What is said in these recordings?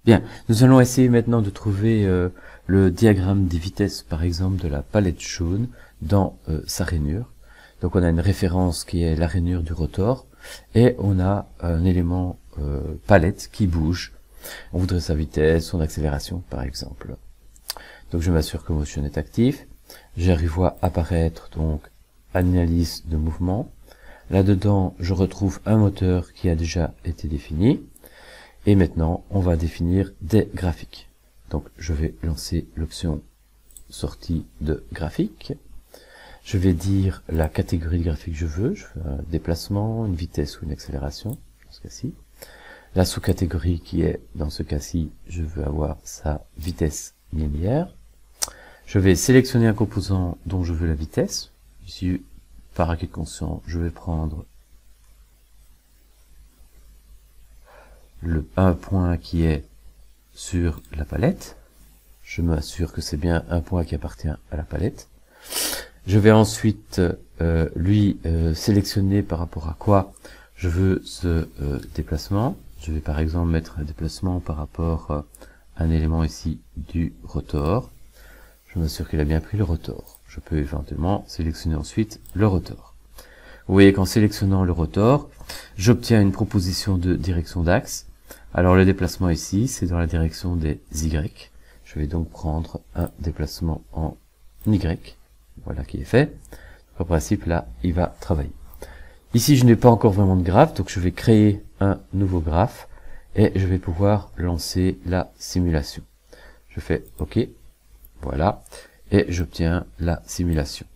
Bien, nous allons essayer maintenant de trouver le diagramme des vitesses, par exemple, de la palette jaune dans sa rainure. Donc on a une référence qui est la rainure du rotor, et on a un élément palette qui bouge. On voudrait sa vitesse, son accélération, par exemple. Donc je m'assure que Motion est actif. J'arrive à apparaître donc analyse de mouvement. Là-dedans, je retrouve un moteur qui a déjà été défini. Et maintenant, on va définir des graphiques. Donc, je vais lancer l'option sortie de graphique. Je vais dire la catégorie de graphique que je veux. Je fais un déplacement, une vitesse ou une accélération, dans ce cas-ci. La sous-catégorie qui est, dans ce cas-ci, je veux avoir sa vitesse linéaire. Je vais sélectionner un composant dont je veux la vitesse. Ici, par acquis de conscience, je vais prendre un point qui est sur la palette. Je m'assure que c'est bien un point qui appartient à la palette. Je vais ensuite sélectionner par rapport à quoi je veux ce déplacement. Je vais par exemple mettre un déplacement par rapport à un élément ici du rotor. Je m'assure qu'il a bien pris le rotor. Je peux éventuellement sélectionner ensuite le rotor. Vous voyez qu'en sélectionnant le rotor, j'obtiens une proposition de direction d'axe. Alors le déplacement ici, c'est dans la direction des Y. Je vais donc prendre un déplacement en Y. Voilà qui est fait. En principe, là, il va travailler. Ici, je n'ai pas encore vraiment de graphe, donc je vais créer un nouveau graphe et je vais pouvoir lancer la simulation. Je fais OK. Voilà. Et j'obtiens la simulation.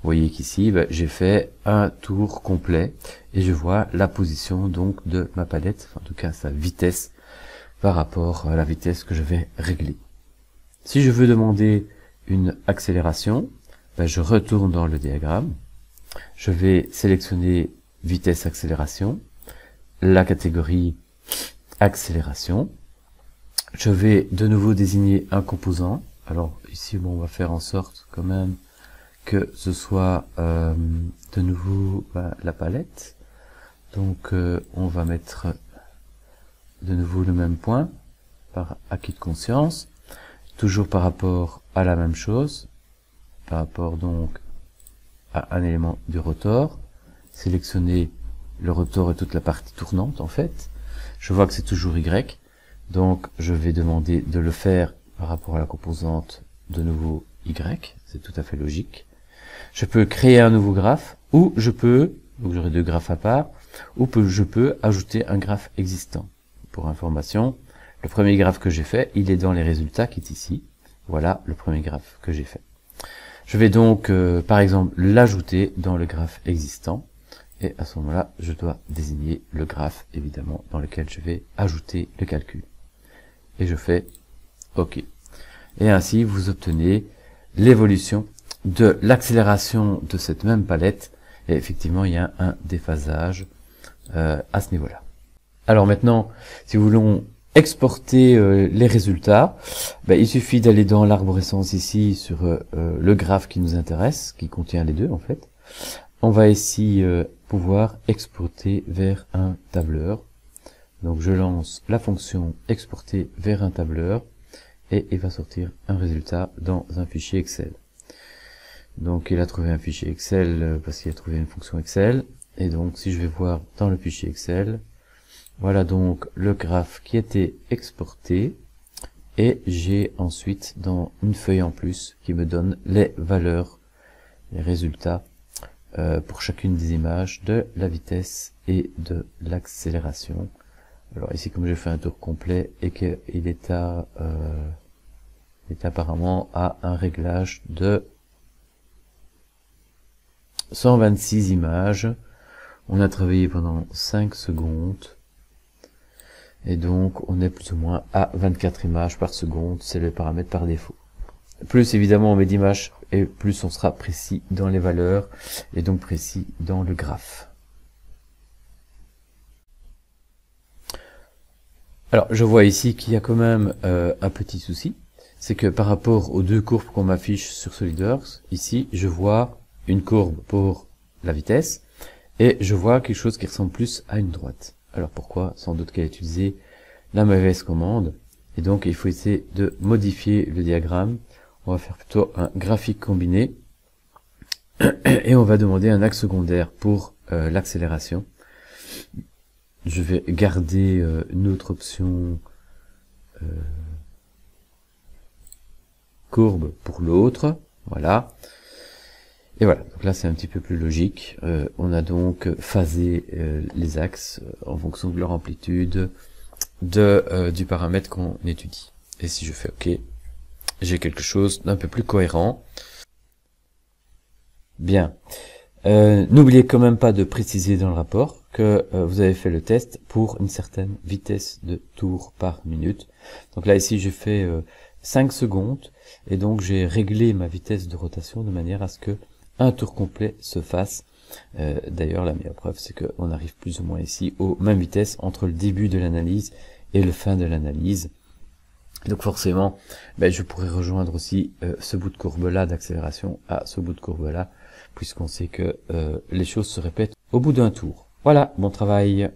Vous voyez qu'ici, j'ai fait un tour complet et je vois la position donc de ma palette, en tout cas sa vitesse par rapport à la vitesse que je vais régler. Si je veux demander une accélération, je retourne dans le diagramme, je vais sélectionner vitesse accélération, la catégorie accélération, je vais de nouveau désigner un composant. Alors ici, on va faire en sorte quand même que ce soit de nouveau la palette. Donc on va mettre de nouveau le même point par acquis de conscience, toujours par rapport à la même chose, par rapport donc à un élément du rotor, sélectionner le rotor et toute la partie tournante en fait. Je vois que c'est toujours Y, donc je vais demander de le faire par rapport à la composante de nouveau Y, c'est tout à fait logique. Je peux créer un nouveau graphe, ou je peux, donc j'aurai deux graphes à part, ou je peux ajouter un graphe existant. Pour information, le premier graphe que j'ai fait, il est dans les résultats qui est ici. Voilà le premier graphe que j'ai fait. Je vais donc, par exemple, l'ajouter dans le graphe existant. Et à ce moment-là, je dois désigner le graphe, évidemment, dans lequel je vais ajouter le calcul. Et je fais OK. Et ainsi, vous obtenez l'évolution de l'accélération de cette même palette, et effectivement il y a un déphasage à ce niveau-là. Alors maintenant, si nous voulons exporter les résultats, il suffit d'aller dans l'arborescence ici sur le graphe qui nous intéresse, qui contient les deux en fait. On va ici pouvoir exporter vers un tableur. Donc je lance la fonction exporter vers un tableur et il va sortir un résultat dans un fichier Excel. Donc il a trouvé un fichier Excel parce qu'il a trouvé une fonction Excel. Et donc si je vais voir dans le fichier Excel, voilà donc le graphe qui a été exporté. Et j'ai ensuite dans une feuille en plus qui me donne les valeurs, les résultats pour chacune des images de la vitesse et de l'accélération. Alors ici comme j'ai fait un tour complet et qu'il est apparemment à un réglage de 126 images. On a travaillé pendant 5 secondes. Et donc, on est plus ou moins à 24 images par seconde. C'est le paramètre par défaut. Plus, évidemment, on met d'images et plus on sera précis dans les valeurs et donc précis dans le graphe. Alors, je vois ici qu'il y a quand même un petit souci. C'est que par rapport aux deux courbes qu'on m'affiche sur SolidWorks, ici, je vois une courbe pour la vitesse, et je vois quelque chose qui ressemble plus à une droite. Alors pourquoi? Sans doute qu'elle a utilisé la mauvaise commande. Et donc, il faut essayer de modifier le diagramme. On va faire plutôt un graphique combiné. Et on va demander un axe secondaire pour l'accélération. Je vais garder une autre option courbe pour l'autre. Voilà. Et voilà, donc là c'est un petit peu plus logique. On a donc phasé les axes en fonction de leur amplitude du paramètre qu'on étudie. Et si je fais OK, j'ai quelque chose d'un peu plus cohérent. Bien. N'oubliez quand même pas de préciser dans le rapport que vous avez fait le test pour une certaine vitesse de tour par minute. Donc là ici j'ai fait 5 secondes et donc j'ai réglé ma vitesse de rotation de manière à ce que un tour complet se fasse. D'ailleurs la meilleure preuve c'est qu'on arrive plus ou moins ici aux mêmes vitesses entre le début de l'analyse et le fin de l'analyse. Donc forcément je pourrais rejoindre aussi ce bout de courbe là d'accélération à ce bout de courbe là, puisqu'on sait que les choses se répètent au bout d'un tour. Voilà, bon travail.